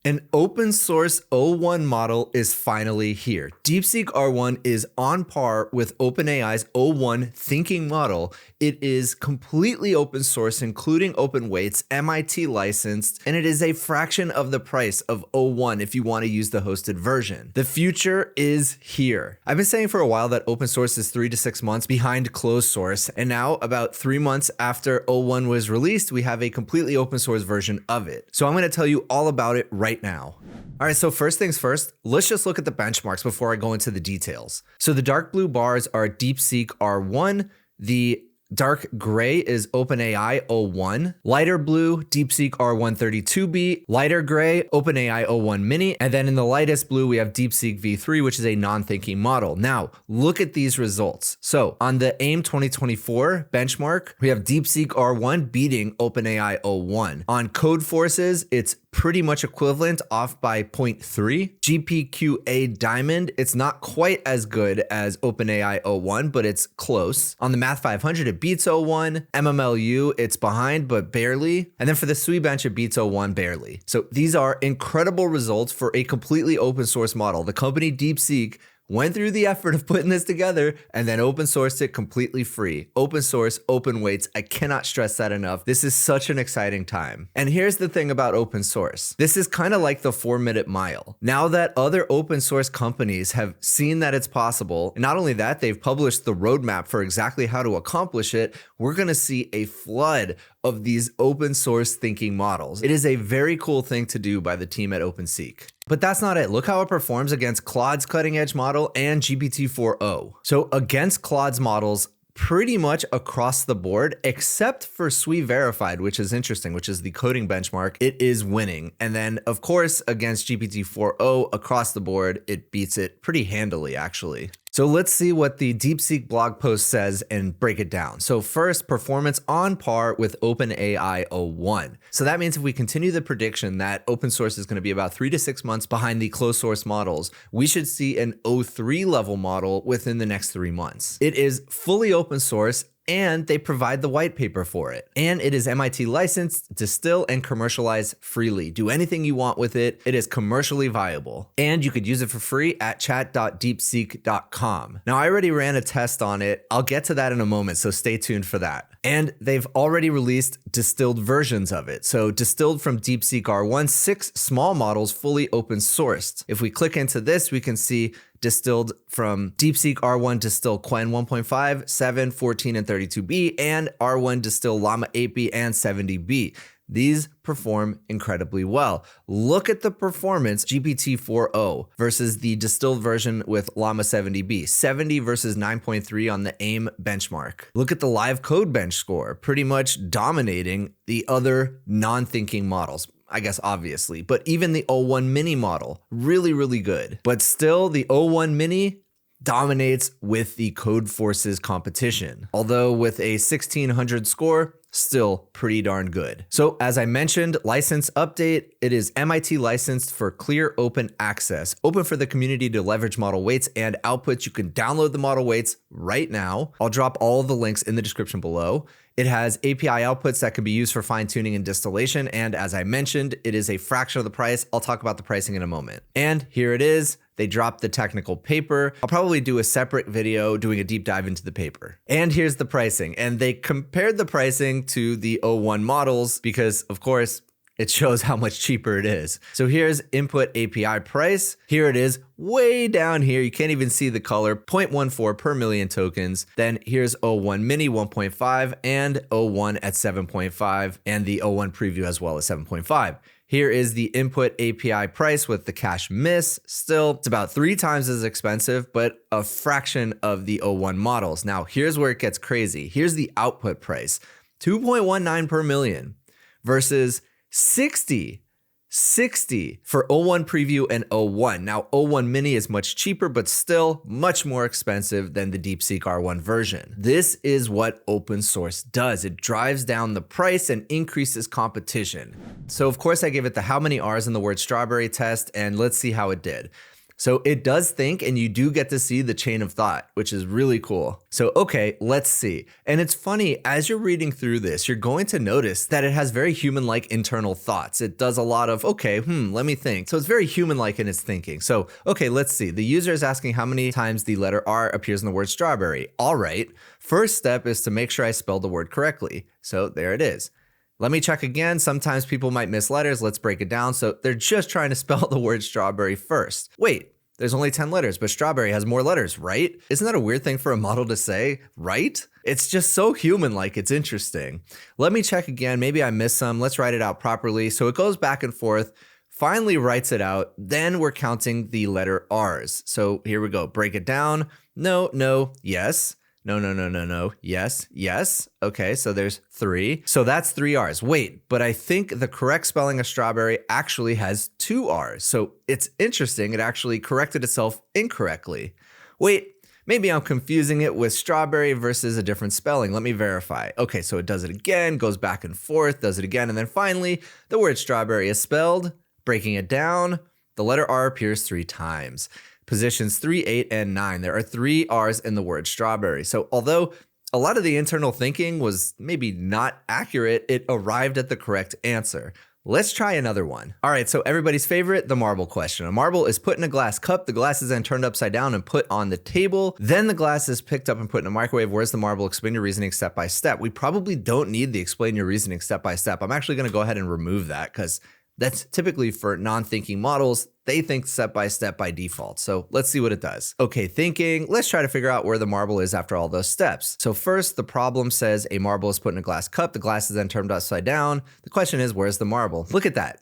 An open source O1 model is finally here. DeepSeek R1 is on par with OpenAI's O1 thinking model. It is completely open source, including open weights, MIT licensed, and it is a fraction of the price of O1 if you want to use the hosted version. The future is here. I've been saying for a while that open source is 3 to 6 months behind closed source, and now about 3 months after O1 was released, we have a completely open source version of it. So I'm going to tell you all about it right now. All right, so first things first, let's just look at the benchmarks before I go into the details. So the dark blue bars are DeepSeek R1, the dark gray is OpenAI O1, lighter blue, DeepSeek R132B, lighter gray, OpenAI O1 Mini, and then in the lightest blue, we have DeepSeek V3, which is a non-thinking model. Now, look at these results. So on the AIM 2024 benchmark, we have DeepSeek R1 beating OpenAI O1. On code forces, it's pretty much equivalent, off by 0.3. GPQA Diamond, it's not quite as good as OpenAI O1, but it's close. On the Math 500, it beats O1. MMLU, it's behind, but barely. And then for the SWE bench, it beats O1 barely. So these are incredible results for a completely open source model. The company DeepSeek went through the effort of putting this together and then open sourced it completely free. Open source, open weights. I cannot stress that enough. This is such an exciting time. And here's the thing about open source. This is kind of like the 4-minute mile. Now that other open source companies have seen that it's possible, and not only that, they've published the roadmap for exactly how to accomplish it, we're going to see a flood of these open source thinking models. It is a very cool thing to do by the team at OpenSeek. But that's not it. Look how it performs against Claude's cutting edge model and GPT-4o. So against Claude's models, pretty much across the board, except for SWE Verified, which is interesting, which is the coding benchmark, it is winning. And then of course, against GPT-4o across the board, it beats it pretty handily actually. So let's see what the DeepSeek blog post says and break it down. So first, performance on par with OpenAI O1. So that means if we continue the prediction that open source is going to be about 3 to 6 months behind the closed source models, we should see an O3 level model within the next 3 months. It is fully open source, and they provide the white paper for it. And it is MIT licensed, distill, and commercialize freely. Do anything you want with it. It is commercially viable. And you could use it for free at chat.deepseek.com. Now, I already ran a test on it. I'll get to that in a moment, so stay tuned for that. And they've already released distilled versions of it. So distilled from DeepSeek R1, 6 small models fully open sourced. If we click into this, we can see distilled from DeepSeek R1 Distill Quen 1.5, 7, 14, and 32B, and R1 Distill Llama 8B and 70B. These perform incredibly well. Look at the performance GPT-4o versus the distilled version with Llama 70B. 70 versus 9.3 on the AIM benchmark. Look at the live code bench score, pretty much dominating the other non-thinking models. I guess obviously, but even the O1 Mini model, really, really good. But still, the O1 Mini dominates with the Code Forces competition. Although with a 1600 score, still pretty darn good. So as I mentioned, license update, it is MIT licensed for clear open access, open for the community to leverage model weights and outputs. You can download the model weights right now. I'll drop all of the links in the description below. It has API outputs that can be used for fine tuning and distillation. And as I mentioned, it is a fraction of the price. I'll talk about the pricing in a moment. And here it is. They dropped the technical paper. I'll probably do a separate video doing a deep dive into the paper. And here's the pricing. And they compared the pricing to the O1 models because, of course, it shows how much cheaper it is. So here's input API price. Here it is way down here. You can't even see the color, 0.14 per million tokens. Then here's O1 Mini 1.5 and O1 at 7.5 and the O1 preview as well as 7.5. Here is the input API price with the cache miss. Still, it's about 3 times as expensive, but a fraction of the O1 models. Now, here's where it gets crazy. Here's the output price, 2.19 per million versus 60 for O1 preview and O1. Now, O1 Mini is much cheaper, but still much more expensive than the DeepSeek R1 version. This is what open source does. It drives down the price and increases competition. So of course I gave it the how many R's in the word strawberry test, and let's see how it did. So it does think, and you do get to see the chain of thought, which is really cool. So, okay, let's see. And it's funny, as you're reading through this, you're going to notice that it has very human-like internal thoughts. It does a lot of, okay, let me think. So it's very human-like in its thinking. So, okay, let's see. The user is asking how many times the letter R appears in the word strawberry. All right. First step is to make sure I spelled the word correctly. So there it is. Let me check again. Sometimes people might miss letters. Let's break it down. So they're just trying to spell the word strawberry first. Wait, there's only 10 letters, but strawberry has more letters, right? Isn't that a weird thing for a model to say, right? It's just so human-like, it's interesting. Let me check again. Maybe I missed some. Let's write it out properly. So it goes back and forth, finally writes it out. Then we're counting the letter R's. So here we go. Break it down. No, no, yes. No, yes, yes. Okay, so there's 3. So that's 3 R's. Wait, but I think the correct spelling of strawberry actually has 2 R's. So it's interesting, it actually corrected itself incorrectly. Wait, maybe I'm confusing it with strawberry versus a different spelling. Let me verify. Okay, so it does it again, goes back and forth, does it again, and then finally, the word strawberry is spelled. Breaking it down, the letter R appears 3 times. Positions 3, 8, and 9. There are 3 R's in the word strawberry. So although a lot of the internal thinking was maybe not accurate, it arrived at the correct answer. Let's try another one. All right, so everybody's favorite, the marble question. A marble is put in a glass cup. The glass is then turned upside down and put on the table. Then the glass is picked up and put in a microwave. Where's the marble? Explain your reasoning step by step. We probably don't need the explain your reasoning step by step. I'm actually gonna go ahead and remove that because that's typically for non-thinking models. They think step by step by default. So let's see what it does. Okay, thinking, let's try to figure out where the marble is after all those steps. So first, the problem says a marble is put in a glass cup. The glass is then turned upside down. The question is, where's the marble? Look at that.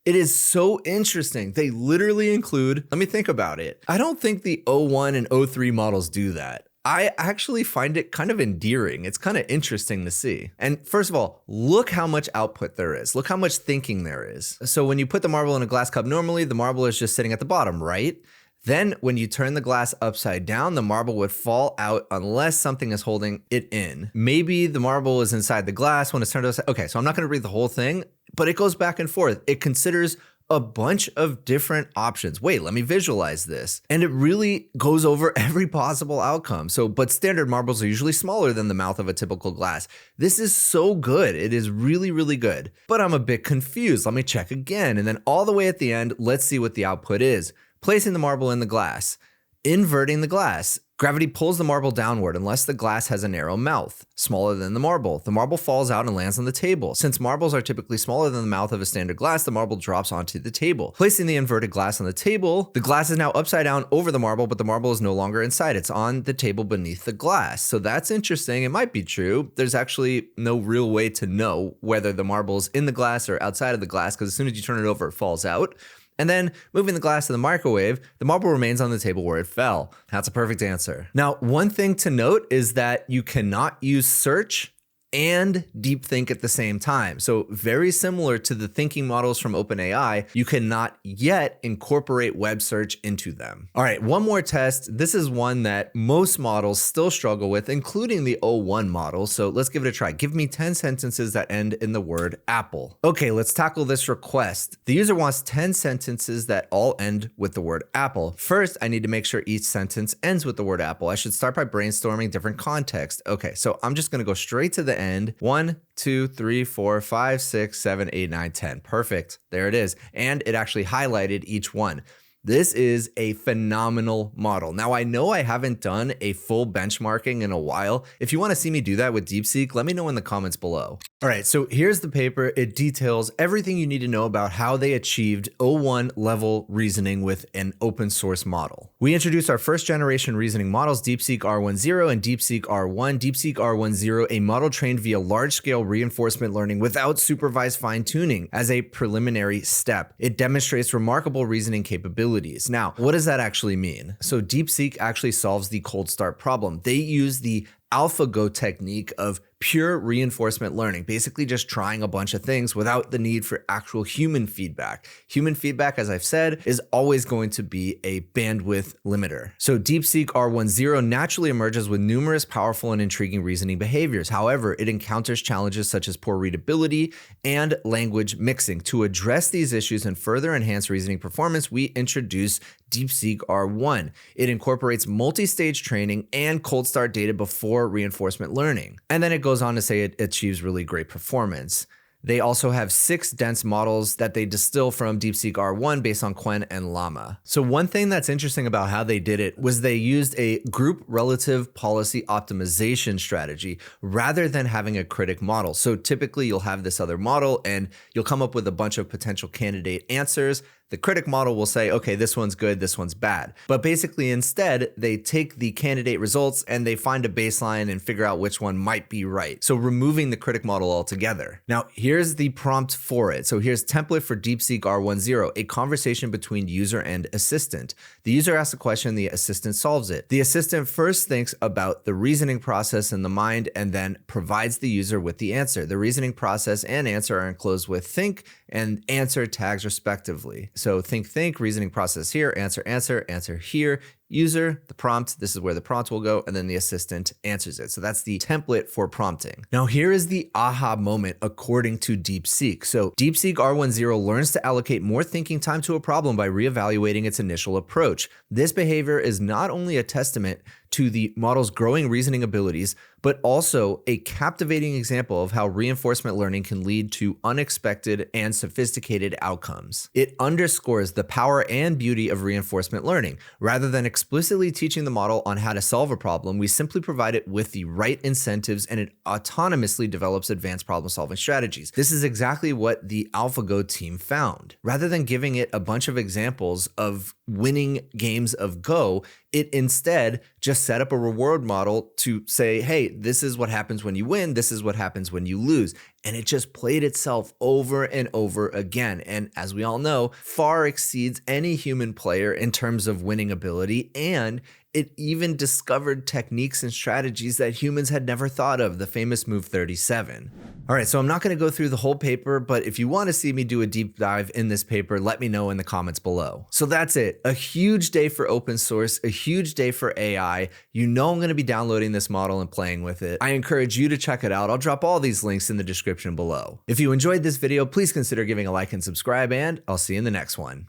It is so interesting. They literally include, let me think about it. I don't think the O1 and O3 models do that. I actually find it kind of endearing. It's kind of interesting to see. And first of all, look how much output there is. Look how much thinking there is. So when you put the marble in a glass cup, normally the marble is just sitting at the bottom, right? Then when you turn the glass upside down, the marble would fall out unless something is holding it in. Maybe the marble is inside the glass when it's turned upside. Okay, so I'm not gonna read the whole thing, but it goes back and forth. It considers a bunch of different options. Wait, let me visualize this. And it really goes over every possible outcome. But standard marbles are usually smaller than the mouth of a typical glass. This is so good. It is really, really good. But I'm a bit confused. Let me check again. And then all the way at the end, let's see what the output is. Placing the marble in the glass. Inverting the glass. Gravity pulls the marble downward unless the glass has a narrow mouth, smaller than the marble. The marble falls out and lands on the table. Since marbles are typically smaller than the mouth of a standard glass, the marble drops onto the table. Placing the inverted glass on the table, the glass is now upside down over the marble, but the marble is no longer inside. It's on the table beneath the glass. So that's interesting. It might be true. There's actually no real way to know whether the marble is in the glass or outside of the glass, because as soon as you turn it over, it falls out. And then moving the glass to the microwave, the marble remains on the table where it fell. That's a perfect answer. Now, one thing to note is that you cannot use search and deep think at the same time. So very similar to the thinking models from OpenAI, you cannot yet incorporate web search into them. All right, one more test. This is one that most models still struggle with, including the O1 model. So let's give it a try. Give me 10 sentences that end in the word apple. Okay, let's tackle this request. The user wants 10 sentences that all end with the word apple. First, I need to make sure each sentence ends with the word apple. I should start by brainstorming different context. Okay, so I'm just gonna go straight to the end. 1, 2, 3, 4, 5, 6, 7, 8, 9, 10. Perfect. There it is. And it actually highlighted each one. This is a phenomenal model. Now, I know I haven't done a full benchmarking in a while. If you want to see me do that with DeepSeek, let me know in the comments below. All right, so here's the paper. It details everything you need to know about how they achieved O1 level reasoning with an open source model. We introduced our first generation reasoning models, DeepSeek R1 and DeepSeek R1. DeepSeek R1, a model trained via large scale reinforcement learning without supervised fine tuning as a preliminary step. It demonstrates remarkable reasoning capabilities. Now, what does that actually mean? So DeepSeek actually solves the cold start problem. They use the AlphaGo technique of pure reinforcement learning, basically just trying a bunch of things without the need for actual human feedback. Human feedback, as I've said, is always going to be a bandwidth limiter. So DeepSeek R1 naturally emerges with numerous powerful and intriguing reasoning behaviors. However, it encounters challenges such as poor readability and language mixing. To address these issues and further enhance reasoning performance, we introduce DeepSeek R1. It incorporates multi-stage training and cold start data before reinforcement learning. And then it goes on to say it achieves really great performance. They also have 6 dense models that they distill from DeepSeek R1 based on Quen and Llama. So one thing that's interesting about how they did it was they used a group relative policy optimization strategy rather than having a critic model. So typically you'll have this other model and you'll come up with a bunch of potential candidate answers. The critic model will say, okay, this one's good, this one's bad. But basically instead, they take the candidate results and they find a baseline and figure out which one might be right. So removing the critic model altogether. Now, here's the prompt for it. So here's template for DeepSeek R1, a conversation between user and assistant. The user asks a question, the assistant solves it. The assistant first thinks about the reasoning process in the mind and then provides the user with the answer. The reasoning process and answer are enclosed with think and answer tags respectively. So think, reasoning process here, answer here, user, the prompt, this is where the prompt will go, and then the assistant answers it. So that's the template for prompting. Now here is the aha moment according to DeepSeek. So DeepSeek R1 learns to allocate more thinking time to a problem by reevaluating its initial approach. This behavior is not only a testament to the model's growing reasoning abilities, but also a captivating example of how reinforcement learning can lead to unexpected and sophisticated outcomes. It underscores the power and beauty of reinforcement learning. Rather than explicitly teaching the model on how to solve a problem, we simply provide it with the right incentives and it autonomously develops advanced problem-solving strategies. This is exactly what the AlphaGo team found. Rather than giving it a bunch of examples of winning games of Go, it instead just set up a reward model to say, hey, this is what happens when you win, this is what happens when you lose. And it just played itself over and over again. And as we all know, far exceeds any human player in terms of winning ability. And it even discovered techniques and strategies that humans had never thought of, the famous Move 37. All right, so I'm not gonna go through the whole paper, but if you wanna see me do a deep dive in this paper, let me know in the comments below. So that's it, a huge day for open source, a huge day for AI. You know I'm gonna be downloading this model and playing with it. I encourage you to check it out. I'll drop all these links in the description below. If you enjoyed this video, please consider giving a like and subscribe, and I'll see you in the next one.